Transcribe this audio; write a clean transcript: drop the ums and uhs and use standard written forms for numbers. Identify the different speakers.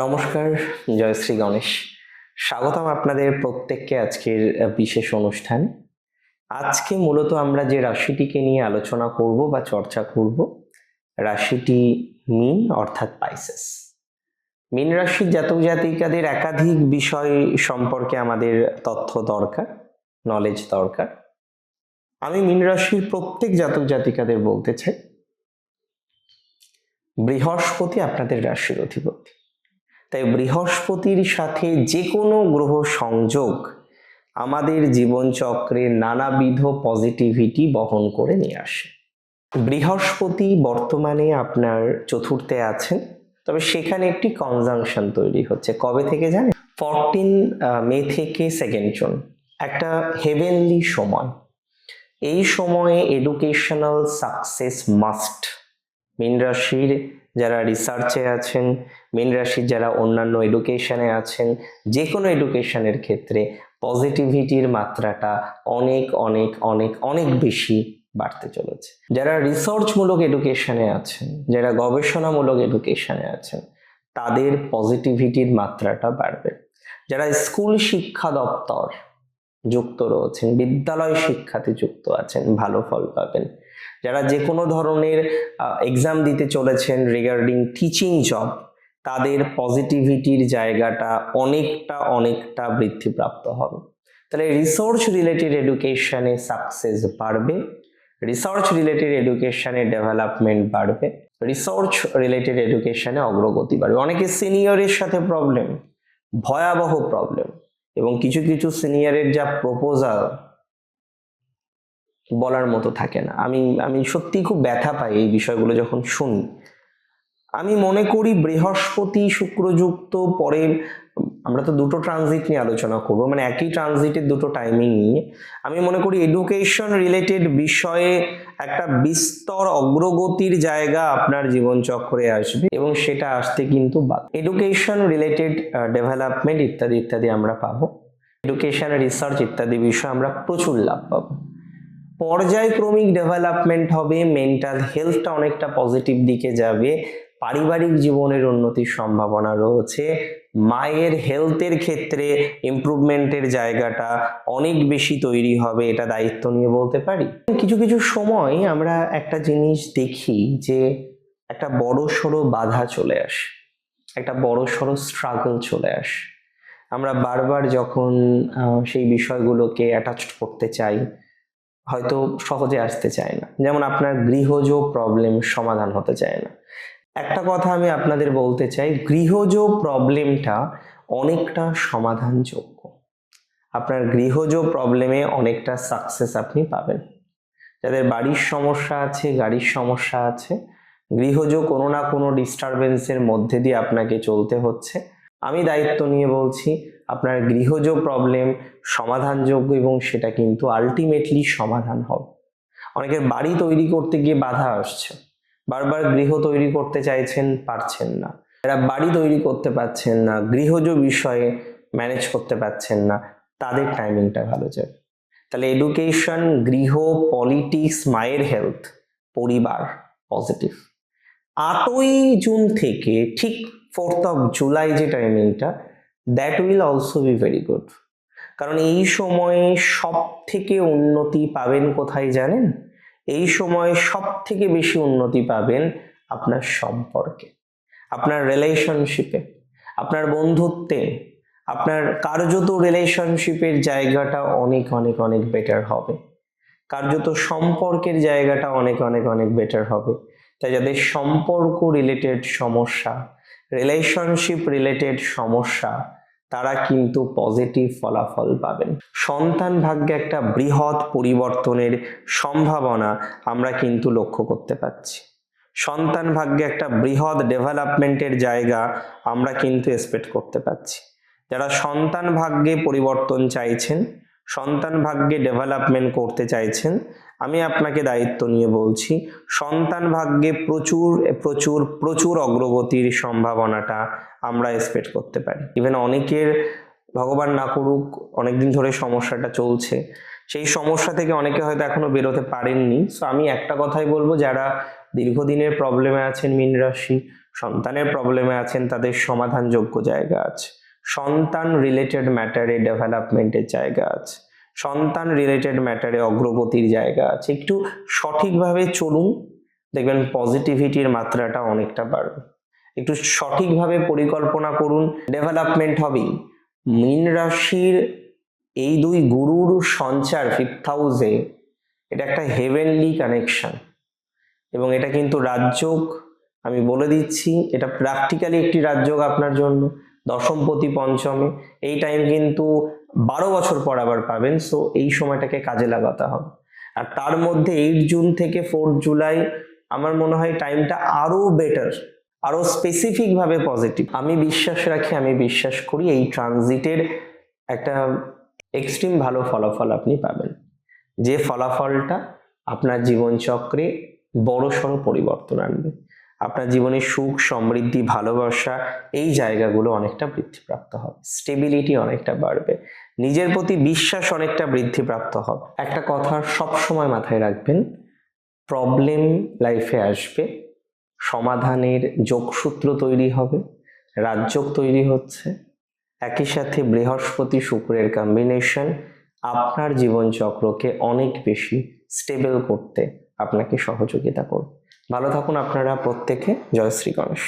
Speaker 1: নমস্কার, জয় শ্রী গণেশ। স্বাগতম আপনাদের প্রত্যেককে আজকের বিশেষ অনুষ্ঠান। আজকে মূলত আমরা যে রাশিটিকে নিয়ে আলোচনা করব বা চর্চা করব, রাশিটি মীন অর্থাৎ পাইসেস। মীন রাশির জাতক জাতিকাদের একাধিক বিষয় সম্পর্কে আমাদের তথ্য দরকার, নলেজ দরকার। আমি মীন রাশির প্রত্যেক জাতক জাতিকাদের বলতে চাই, বৃহস্পতি আপনাদের রাশির অধিপতি। তাই বৃহস্পতির সাথে যে কোনো গ্রহ সংযোগ আমাদের জীবনচক্রে নানাবিধ পজিটিভিটি বহন করে নিয়ে আসে। বৃহস্পতি বর্তমানে আপনার চতুর্থে আছেন, তবে সেখানে একটি কনজাংশন তৈরি হচ্ছে। কবে থেকে জানেন? 14 মে থেকে 2 জুন, একটা হেভেনলি সময়। এই সময়ে এডুকেশনাল সাকসেস মাস্ট। মীন রাশির যারা রিসার্চে আছেন, মীন রাশির যারা অন্যান্য এডুকেশনে আছেন, যে কোনো এডুকেশনের ক্ষেত্রে পজিটিভিটির মাত্রাটা অনেক অনেক অনেক অনেক বেশি বাড়তে চলেছে। যারা রিসার্চমূলক এডুকেশনে আছেন, যারা গবেষণামূলক এডুকেশনে আছেন, তাদের পজিটিভিটির মাত্রাটা বাড়বে। যারা স্কুল শিক্ষা দপ্তর যুক্ত রয়েছেন, বিদ্যালয় শিক্ষাতে যুক্ত আছেন, ভালো ফল পাবেন। যারা যে কোনো ধরনের এক্সাম দিতে চলেছেন রিগার্ডিং টিচিং জব, তাদের পজিটিভিটির জায়গাটা অনেকটা বৃদ্ধিপ্রাপ্ত হবে। তাহলে রিসার্চ রিলেটেড এডুকেশনে সাকসেস বাড়বে, রিসার্চ রিলেটেড এডুকেশনে ডেভেলপমেন্ট বাড়বে, রিসার্চ রিলেটেড এডুকেশনে অগ্রগতি বাড়বে। অনেকে সিনিয়রের সাথে প্রবলেম, ভয়াবহ প্রবলেম, এবং কিছু কিছু সিনিয়রের যা প্রপোজাল বলার মতো থাকে না। আমি সত্যি খুব ব্যথা পাই এই বিষয়গুলো যখন শুনি। আমি মনে করি বৃহস্পতি শুক্রযুক্ত পরে আমরা তো দুটো ট্রানজিট নিয়ে আলোচনা করব, মানে একই ট্রানজিটের দুটো টাইমিং নিয়ে। আমি মনে করি এডুকেশন রিলেটেড বিষয়ে একটা বিস্তর অগ্রগতির জায়গা আপনার জীবনচক্রে আসবে, এবং সেটা আসতে কিন্তু এডুকেশন রিলেটেড ডেভেলপমেন্ট ইত্যাদি ইত্যাদি আমরা পাবো। এডুকেশন রিসার্চ ইত্যাদি বিষয়ে আমরা প্রচুর লাভ পাবো। পর্যায়ক্রমিক ডেভেলপমেন্ট হবে, মেন্টাল হেলথটা অনেকটা পজিটিভ দিকে যাবে, পারিবারিক জীবনের উন্নতির সম্ভাবনা রয়েছে, মায়ের হেলথের ক্ষেত্রে ইমপ্রুভমেন্টের জায়গাটা অনেক বেশি তৈরি হবে, এটা দায়িত্ব নিয়ে বলতে পারি। কিছু কিছু সময় আমরা একটা জিনিস দেখি যে একটা বড় সড়ো বাধা চলে আসে, একটা বড় সড়ো স্ট্রাগল চলে আসে। আমরা বারবার যখন সেই বিষয়গুলোকে অ্যাটাচ করতে চাই, হয়তো সহজে আসতে চায় না। যেমন আপনার গৃহজ প্রবলেম সমাধান হতে চায় না। একটা কথা আমি আপনাদের বলতে চাই, গৃহজ প্রবলেমটা অনেকটা সমাধানযোগ্য। আপনার গৃহজ প্রবলেমে অনেকটা সাকসেস আপনি পাবেন। যাদের বাড়ির সমস্যা আছে, গাড়ির সমস্যা আছে, গৃহজ কোনো না কোনো ডিস্টারবেন্সের মধ্যে দিয়ে আপনাকে চলতে হচ্ছে, আমি দায়িত্ব নিয়ে বলছি আপনার গৃহজ প্রবলেম সমাধানযোগ্য, এবং সেটা কিন্তু আলটিমেটলি সমাধান হবে। অনেকের বাড়ি তৈরি করতে গিয়ে বাধা আসছে, বারবার গৃহ তৈরি করতে চাইছেন, পারছেন না। এরা বাড়ি তৈরি করতে পারছেন না, গৃহজ বিষয়ে ম্যানেজ করতে পারছেন না, তাদের টাইমিংটা ভালো যাবে। তাহলে এডুকেশন, গৃহ, পলিটিক্স, মায়ের হেলথ, পরিবার পজিটিভ। 8ই জুন থেকে ঠিক 4th of July যে টাইমিংটা, that will also be very good. কারণ এই সময়ে সব থেকে উন্নতি পাবেন কোথায় জানেন? এই সময়ে সব থেকে বেশি উন্নতি পাবেন আপনার সম্পর্কে, আপনার রিলেশনশিপে, আপনার বন্ধুত্বে, আপনার কার্যত রিলেশনশিপের জায়গাটা অনেক অনেক অনেক বেটার হবে, কার্যত সম্পর্কের জায়গাটা অনেক অনেক অনেক বেটার হবে। তাই যাদের সম্পর্ক রিলেটেড সমস্যা, রিলেশনশিপ রিলেটেড সমস্যা, তারা কিন্তু পজিটিভ ফলাফল পাবেন। সন্তান ভাগ্যে একটা বৃহৎ পরিবর্তনের সম্ভাবনা আমরা কিন্তু লক্ষ্য করতে পারছি। সন্তান ভাগ্যে একটা বৃহৎ ডেভেলপমেন্টের জায়গা আমরা কিন্তু এক্সপেক্ট করতে পারছি। যারা সন্তান ভাগ্যে পরিবর্তন চাইছেন, সন্তান ভাগ্যে ডেভেলপমেন্ট করতে চাইছেন, আমি আপনাকে দায়িত্ব নিয়ে বলছি সন্তান ভাগ্যে প্রচুর প্রচুর প্রচুর অগ্রগতির সম্ভাবনাটা আমরা এক্সপেক্ট করতে পারি। ইভেন অনেকের, ভগবান না করুক, অনেকদিন ধরে সমস্যাটা চলছে, সেই সমস্যা থেকে অনেকে হয়তো এখনো বেরোতে পারেননি। সো আমি একটা কথাই বলবো, যারা দীর্ঘদিনের প্রবলেমে আছেন মীন রাশি, সন্তানের প্রবলেমে আছেন তাদের সমাধানযোগ্য জায়গা আছে, সন্তান রিলেটেড ম্যাটারে ডেভেলপমেন্টের জায়গা আছে, সন্তান রিলেটেড ম্যাটারে অগ্রগতির জায়গা আছে। একটু সঠিকভাবে চলুন, দেখবেন পজিটিভিটির মাত্রাটা অনেকটা বাড়বে। একটু সঠিকভাবে পরিকল্পনা করুন, ডেভেলপমেন্ট হবেই। মীন রাশির এই দুই গুরুর সঞ্চার 5th হাউসে, এটা একটা হেভেনলি কানেকশন, এবং এটা কিন্তু রাজযোগ। আমি বলে দিচ্ছি, এটা প্র্যাকটিক্যালি একটি রাজযোগ আপনার জন্য। দশমপতি পঞ্চমে, এই টাইম কিন্তু 12 বছর পর আবার পাবেন। সো এই সময়টাকে কাজে লাগাতে হবে। আর তার মধ্যে 8 জুন থেকে 4 জুলাই আমার মনে হয় টাইমটা আরো বেটার, আরো স্পেসিফিক ভাবে পজিটিভ। আমি বিশ্বাস রাখি, আমি বিশ্বাস করি এই ট্রানজিটের একটা এক্সট্রিম ভালো ফলাফল আপনি পাবেন, যে ফলাফলটা আপনার জীবনচক্রে বড়সড় পরিবর্তন আনবে। আপনার জীবনে সুখ, সমৃদ্ধি, ভালোবাসা এই জায়গাগুলো অনেকটা বৃদ্ধিপ্রাপ্ত হবে, স্টেবিলিটি অনেকটা বাড়বে, নিজের প্রতি বিশ্বাস অনেকটা বৃদ্ধিপ্রাপ্ত হবে। একটা কথা সবসময় মাথায় রাখবেন, প্রবলেম লাইফে আসবে, সমাধানের যোগসূত্র তৈরি হবে, রাজযোগ তৈরি হচ্ছে, একই সাথে বৃহস্পতি শুক্রের কম্বিনেশন আপনার জীবনচক্রকে অনেক বেশি স্টেবল করতে আপনাকে সহযোগিতা করবে। ভালো থাকুন আপনারা প্রত্যেকে। জয় শ্রী গণেশ।